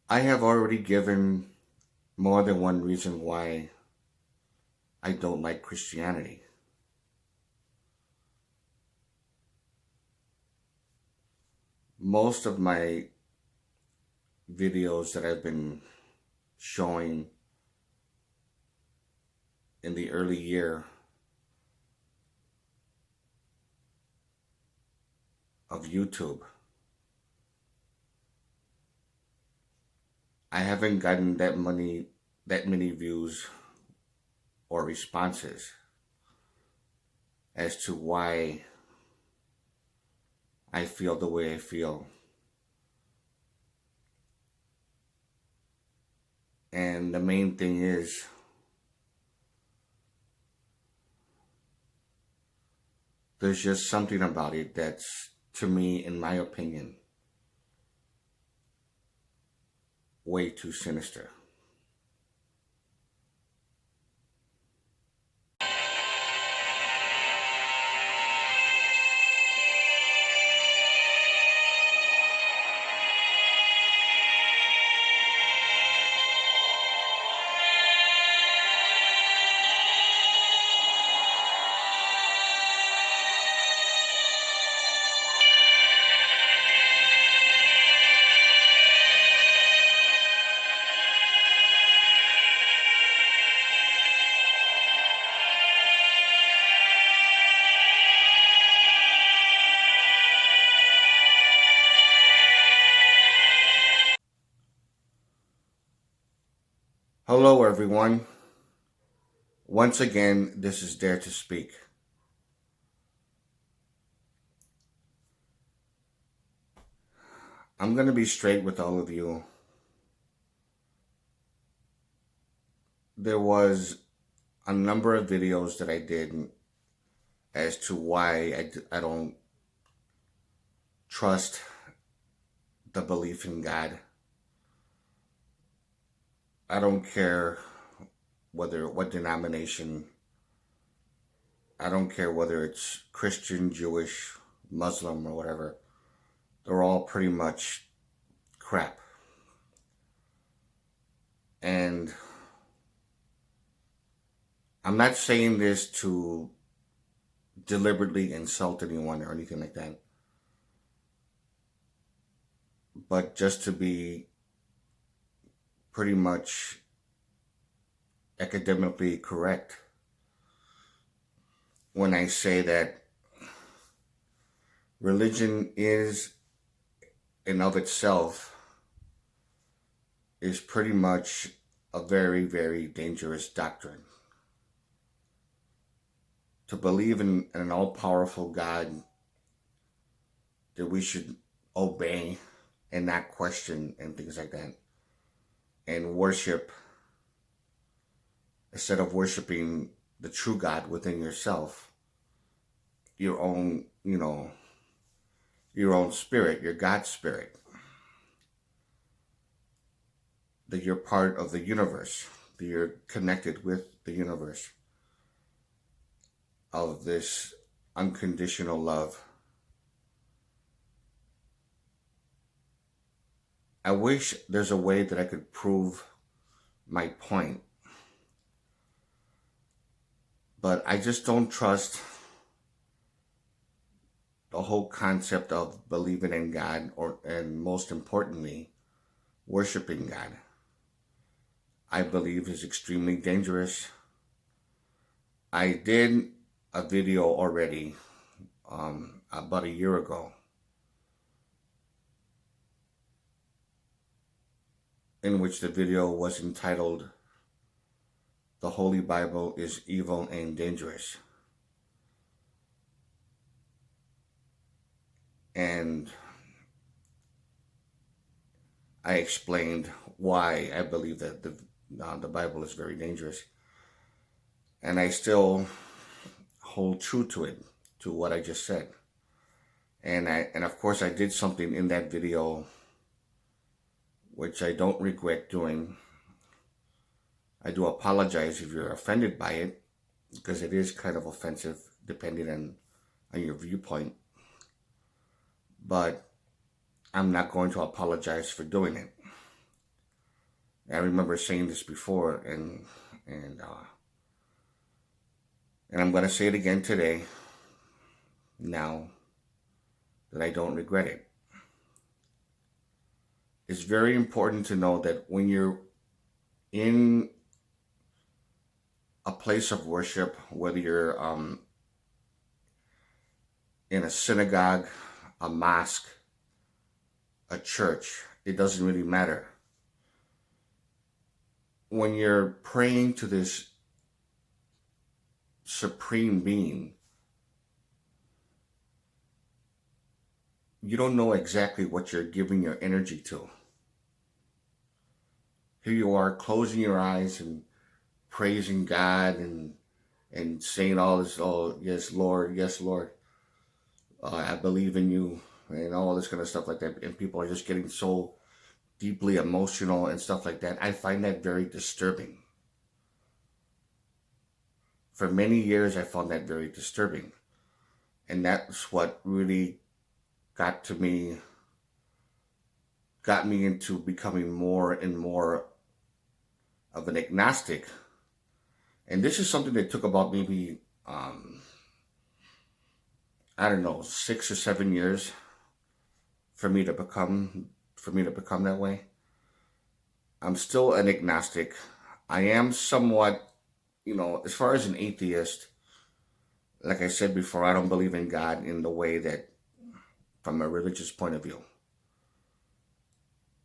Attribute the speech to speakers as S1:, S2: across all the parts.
S1: I have already given more than one reason why I don't like Christianity. Most of my videos that I've been showing in the early year of YouTube, I haven't gotten that many views or responses as to why I feel the way I feel. And the main thing is, there's just something about it that's, to me, in my opinion, way too sinister. Hello, everyone. Once again, this is Dare to Speak. I'm going to be straight with all of you. There was a number of videos that I did as to why I don't trust the belief in God. I don't care what denomination. I don't care whether it's Christian, Jewish, Muslim, or whatever. They're all pretty much crap. And I'm not saying this to deliberately insult anyone or anything like that, but just to be pretty much academically correct when I say that religion is, in of itself, is pretty much a very, very dangerous doctrine. To believe in an all-powerful God that we should obey and not question and things like that, and worship instead of worshiping the true God within yourself, your own, your own spirit, your God spirit, that you're part of the universe, that you're connected with the universe, of this unconditional love. I wish there's a way that I could prove my point, but I just don't trust the whole concept of believing in God, and most importantly, worshiping God. I believe is extremely dangerous. I did a video already about a year ago in which the video was entitled, "The Holy Bible is Evil and Dangerous." And I explained why I believe that the Bible is very dangerous. And I still hold true to it, to what I just said. And of course I did something in that video which I don't regret doing. I do apologize if you're offended by it, because it is kind of offensive depending on your viewpoint. But I'm not going to apologize for doing it. I remember saying this before, and and I'm going to say it again today, now that I don't regret it. It's very important to know that when you're in a place of worship, whether you're in a synagogue, a mosque, a church, it doesn't really matter. When you're praying to this supreme being, you don't know exactly what you're giving your energy to. Here you are closing your eyes and praising God and saying all this, oh, yes, Lord, I believe in you, and all this kind of stuff like that. And people are just getting so deeply emotional and stuff like that. I find that very disturbing. For many years, I found that very disturbing. And that's what really got me into becoming more and more of an agnostic. And this is something that took about maybe, I don't know, 6 or 7 years for me to become that way. I'm still an agnostic. I am somewhat, as far as an atheist, like I said before, I don't believe in God in the way that, from a religious point of view.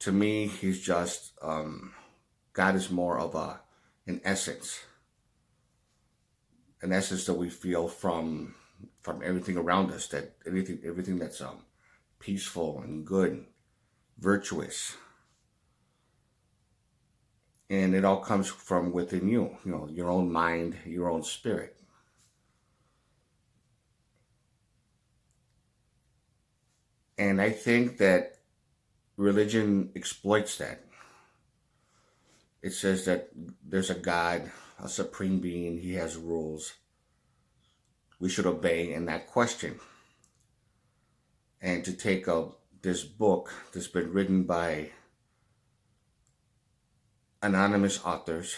S1: To me, he's just, God is more of an essence that we feel from everything around us, that everything that's peaceful and good, virtuous. And it all comes from within you, your own mind, your own spirit. And I think that religion exploits that. It says that there's a God, a supreme being, he has rules. We should obey and not question. And to take this book that's been written by anonymous authors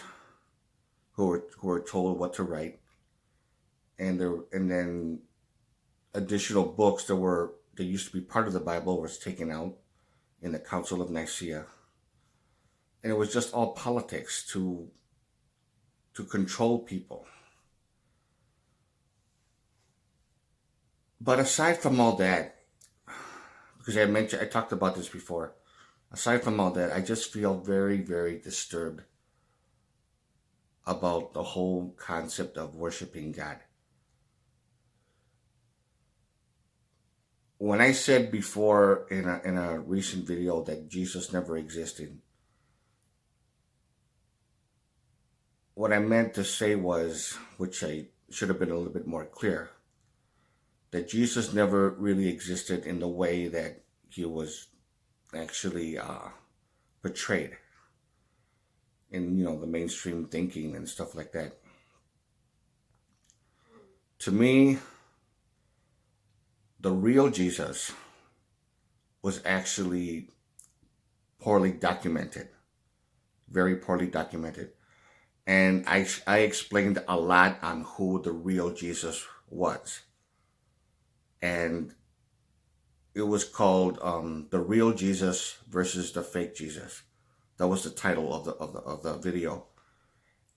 S1: who were told what to write, and then additional books that used to be part of the Bible was taken out in the Council of Nicaea, and it was just all politics to control people. But aside from all that, because I talked about this before, aside from all that, I just feel very, very disturbed about the whole concept of worshiping God. When I said before in a recent video that Jesus never existed, what I meant to say was, which I should have been a little bit more clear, that Jesus never really existed in the way that he was actually portrayed in, the mainstream thinking and stuff like that. To me, the real Jesus was actually poorly documented, very poorly documented. And I explained a lot on who the real Jesus was. And it was called The Real Jesus versus the Fake Jesus. That was the title of the video.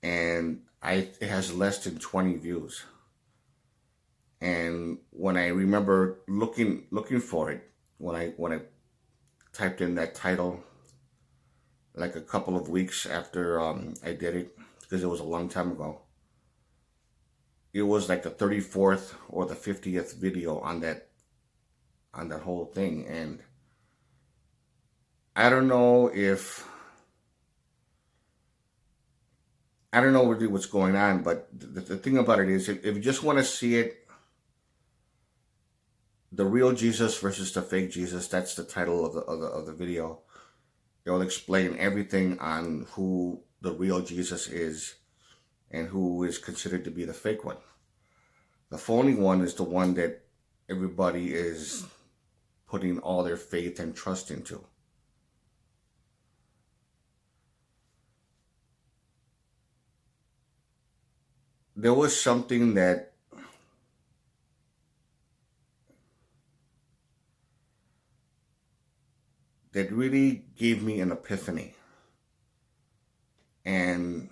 S1: And it has less than 20 views. And when I remember looking for it, when I typed in that title, like a couple of weeks after I did it, because it was a long time ago, it was like the 34th or the 50th video on that whole thing. And I don't know really what's going on, but the thing about it is, if you just want to see it, The Real Jesus versus the Fake Jesus, that's the title of the video. It'll explain everything on who the real Jesus is and who is considered to be the fake one. The phony one is the one that everybody is putting all their faith and trust into. there was something that really gave me an epiphany. And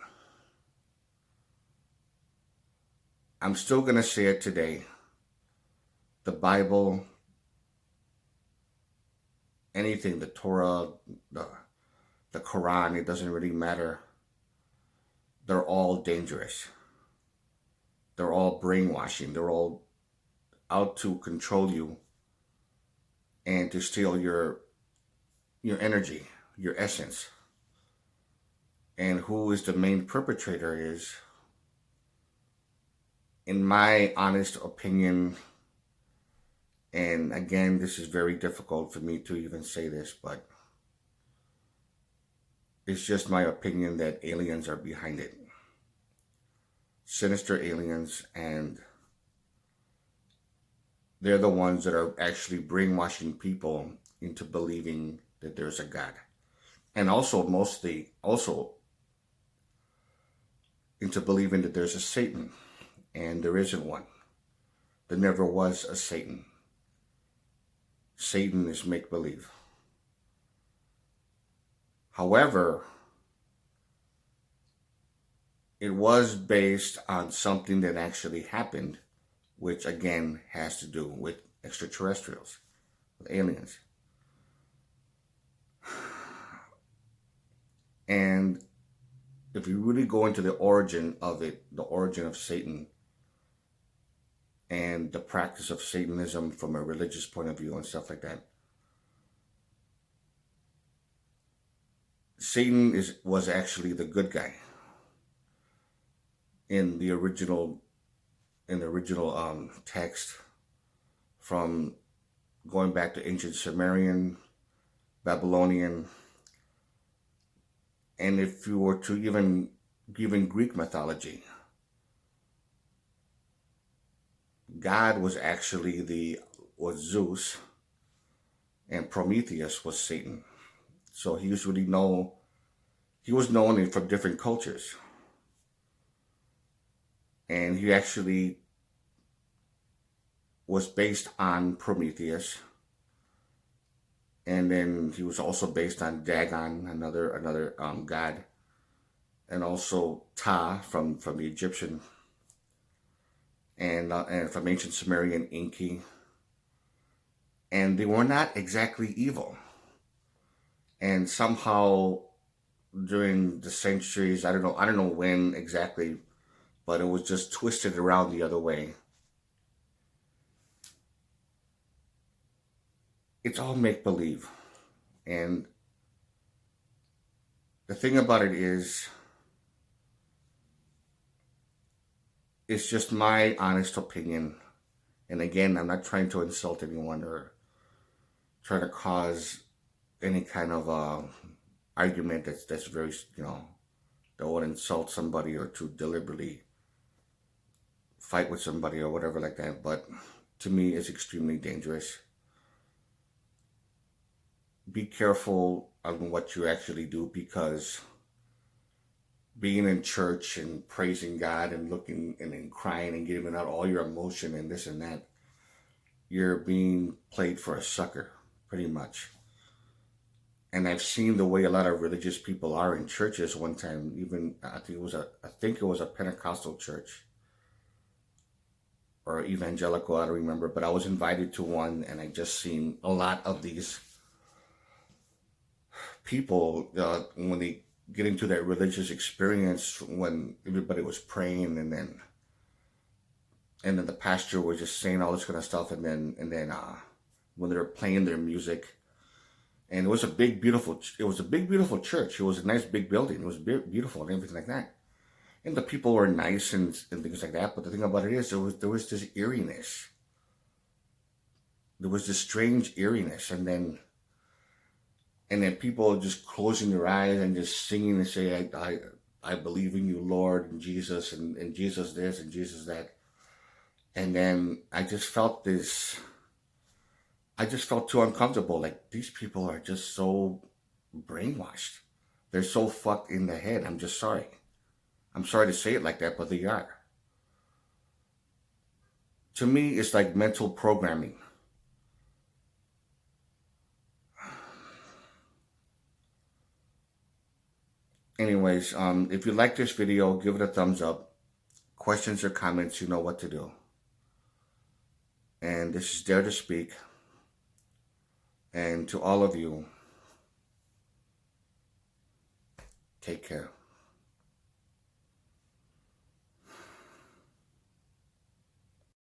S1: I'm still going to say it today. The Bible, anything, the Torah, the Quran, it doesn't really matter. They're all dangerous. They're all brainwashing. They're all out to control you and to steal your energy, your essence. And who is the main perpetrator is, in my honest opinion, and again, this is very difficult for me to even say this, but it's just my opinion that aliens are behind it. Sinister aliens, and they're the ones that are actually brainwashing people into believing that there's a God. And also into believing that there's a Satan, and there isn't one. There never was a Satan. Satan is make-believe. However, it was based on something that actually happened, which again has to do with extraterrestrials, with aliens. And if you really go into the origin of it, the origin of Satan, and the practice of Satanism from a religious point of view and stuff like that, Satan was actually the good guy in the original text, from going back to ancient Sumerian, Babylonian, and if you were to even Greek mythology, God was actually was Zeus, and Prometheus was Satan. So he was known from different cultures. And he actually was based on Prometheus. And then he was also based on Dagon, another god. And also Ptah from the Egyptian. And from ancient Sumerian, Enki. And they were not exactly evil. And somehow during the centuries, I don't know when exactly, but it was just twisted around the other way. It's all make-believe. And the thing about it is, it's just my honest opinion. And again, I'm not trying to insult anyone or try to cause any kind of argument that's very, that would insult somebody or to deliberately fight with somebody or whatever like that. But to me, it's extremely dangerous. Be careful on what you actually do, because being in church and praising God and looking and then crying and giving out all your emotion and this and that, you're being played for a sucker, pretty much. And I've seen the way a lot of religious people are in churches. One time, even I think it was a Pentecostal church or evangelical, I don't remember, but I was invited to one, and I just seen a lot of these people when they get into that religious experience, when everybody was praying, and then the pastor was just saying all this kind of stuff, and then when they were playing their music, and it was a big beautiful church. It was a nice big building. It was beautiful and everything like that, and the people were nice and things like that. But the thing about it is, there was this eeriness. There was this strange eeriness, and then people just closing their eyes and just singing and say, I believe in you, Lord, and Jesus, and Jesus this and Jesus that. And then I just felt too uncomfortable. Like, these people are just so brainwashed. They're so fucked in the head. I'm just sorry. I'm sorry to say it like that, but they are. To me, it's like mental programming. Anyways, if you like this video, give it a thumbs up. Questions or comments, you know what to do. And this is Dare to Speak. And to all of you, take care.